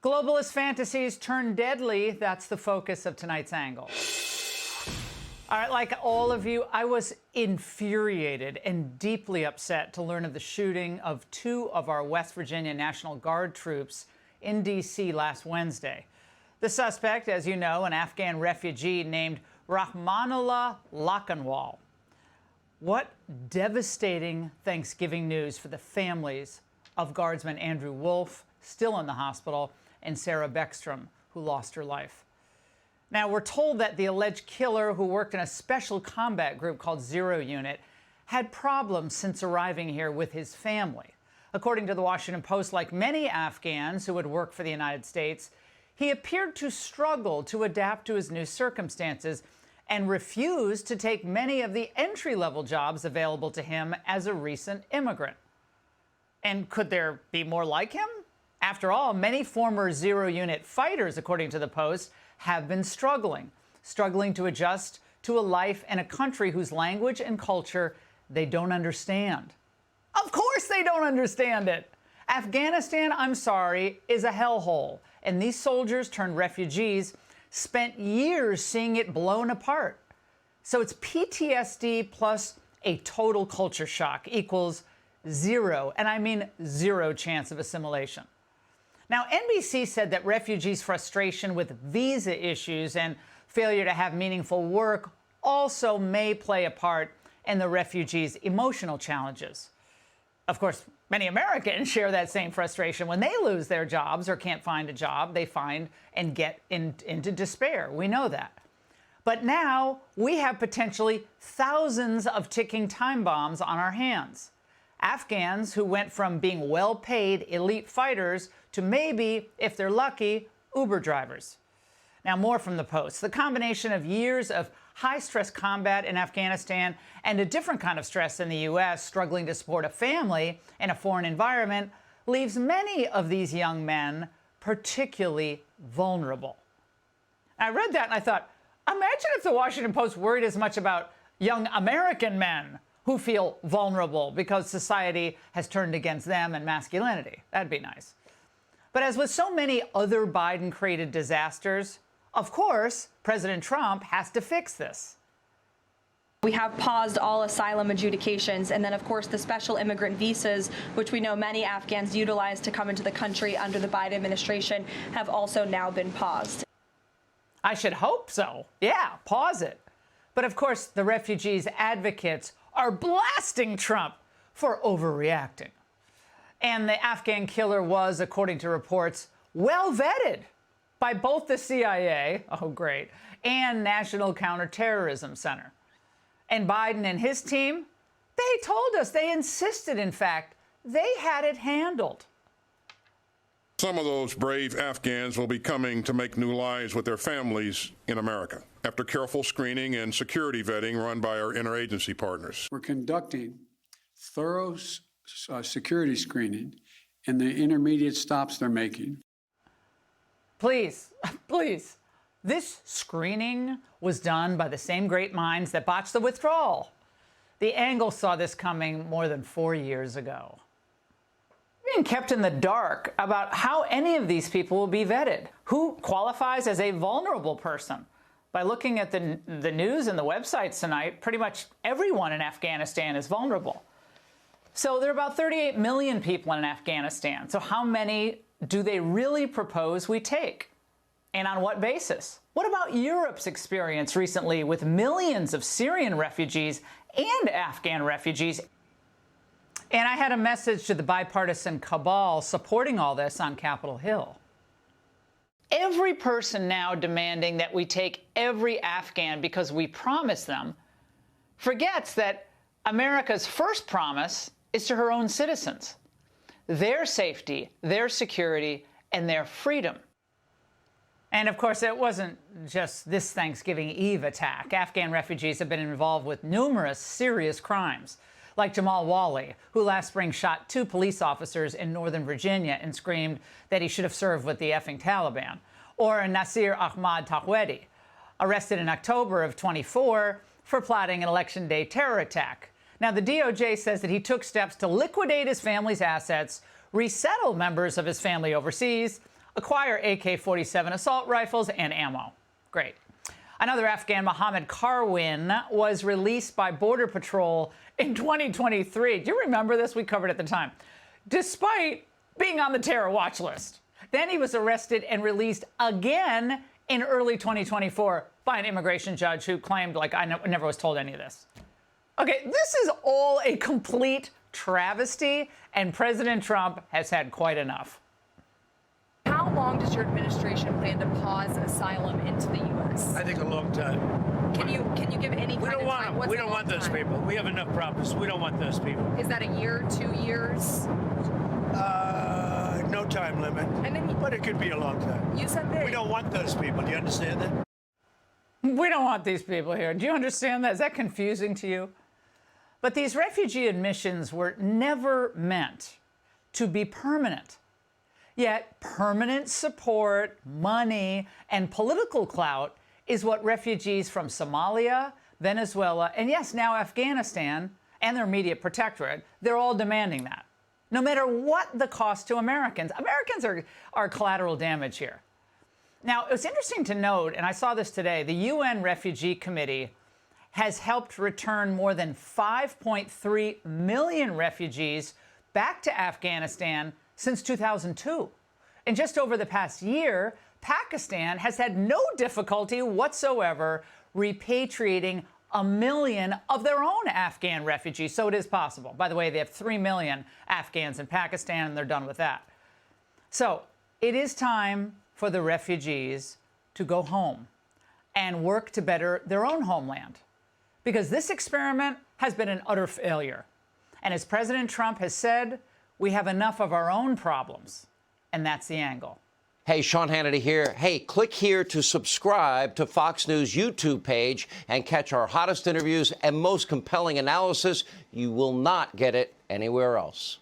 Globalist fantasies turn deadly. That's the focus of tonight's angle. All right, like all of you, I was infuriated and deeply upset to learn of the shooting of two of our West Virginia National Guard troops in D.C. last Wednesday. The suspect, as you know, an Afghan refugee named Rahmanullah Lakhanwal. What devastating Thanksgiving news for the families of Guardsman Andrew Wolf, still in the hospital, and Sarah Beckstrom, who lost her life. Now, we're told that the alleged killer, who worked in a special combat group called Zero Unit, had problems since arriving here with his family. According to the Washington Post, like many Afghans who would work for the United States, he appeared to struggle to adapt to his new circumstances and refused to take many of the entry-level jobs available to him as a recent immigrant. And could there be more like him? After all, many former Zero Unit fighters, according to the Post, have been struggling to adjust to a life in a country whose language and culture they don't understand. Of course they don't understand it. Afghanistan, I'm sorry, is a hellhole, and these soldiers turned refugees spent years seeing it blown apart. So it's PTSD plus a total culture shock equals zero, and I mean zero chance of assimilation. Now, NBC said that refugees' frustration with visa issues and failure to have meaningful work also may play a part in the refugees' emotional challenges. Of course, many Americans share that same frustration when they lose their jobs or can't find a job they find and get into despair. We know that. But now we have potentially thousands of ticking time bombs on our hands. Afghans who went from being well-paid elite fighters to maybe, if they're lucky, Uber drivers. Now, more from the Post. The combination of years of high-stress combat in Afghanistan and a different kind of stress in the U.S., struggling to support a family in a foreign environment, leaves many of these young men particularly vulnerable. I read that and I thought, imagine if the Washington Post worried as much about young American men who feel vulnerable because society has turned against them and masculinity. That'd be nice. But as with so many other Biden-created disasters, of course, President Trump has to fix this. We have paused all asylum adjudications, and then, of course, the special immigrant visas, which we know many Afghans utilize to come into the country under the Biden administration, have also now been paused. I should hope so. Yeah, pause it. But of course, the refugees' advocates are blasting Trump for overreacting. And the Afghan killer was, according to reports, well vetted by both the CIA, oh great, and National Counterterrorism Center. And Biden and his team, they told us, they insisted, in fact, they had it handled. Some of those brave Afghans will be coming to make new lives with their families in America after careful screening and security vetting run by our interagency partners. We're conducting thorough security screening and the intermediate stops they're making. Please, please. This screening was done by the same great minds that botched the withdrawal. The Angle saw this coming more than 4 years ago. Being kept in the dark about how any of these people will be vetted. Who qualifies as a vulnerable person? By looking at the news and the websites tonight, pretty much everyone in Afghanistan is vulnerable. So there are about 38 million people in Afghanistan. So how many do they really propose we take? And on what basis? What about Europe's experience recently with millions of Syrian refugees and Afghan refugees? And I had a message to the bipartisan cabal supporting all this on Capitol Hill. Every person now demanding that we take every Afghan because we promised them forgets that America's first promise is to her own citizens, their safety, their security, and their freedom. And of course, it wasn't just this Thanksgiving Eve attack. Afghan refugees have been involved with numerous serious crimes, like Jamal Wali, who last spring shot 2 police officers in Northern Virginia and screamed that he should have served with the effing Taliban, or Nasir Ahmad Taqwedi, arrested in October of 24 for plotting an Election Day terror attack. Now, the DOJ says that he took steps to liquidate his family's assets, resettle members of his family overseas, acquire AK-47 assault rifles and ammo. Great. Another Afghan, Mohammed Karwin, was released by Border Patrol in 2023. Do you remember this? We covered it at the time. Despite being on the terror watch list. Then he was arrested and released again in early 2024 by an immigration judge who claimed, like, I never was told any of this. Okay, this is all a complete travesty, and President Trump has had quite enough. How long does your administration plan to pause asylum into the U.S.? I think a long time. Can you give any We kind don't of want time? them. What's We a don't long want those time? people. We have enough problems. We don't want those people. Is that a year, 2 years? No time limit. And then But it could be a long time. you said that We don't want those people. Do you understand that? We don't want these people here. Do you understand that? Is that confusing to you? But these refugee admissions were never meant to be permanent. Yet permanent support, money, and political clout is what refugees from Somalia, Venezuela, and yes, now Afghanistan and their immediate protectorate, they're all demanding that. No matter what the cost to Americans. Americans are collateral damage here. Now, it's interesting to note, and I saw this today, the UN Refugee Committee has helped return more than 5.3 million refugees back to Afghanistan since 2002. And just over the past year, Pakistan has had no difficulty whatsoever repatriating 1 million of their own Afghan refugees. So it is possible. By the way, they have 3 million Afghans in Pakistan, and they're done with that. So it is time for the refugees to go home and work to better their own homeland, because this experiment has been an utter failure. And as President Trump has said, we have enough of our own problems, and that's the angle. Hey, Sean Hannity here. Hey, click here to subscribe to Fox News YouTube page and catch our hottest interviews and most compelling analysis. You will not get it anywhere else.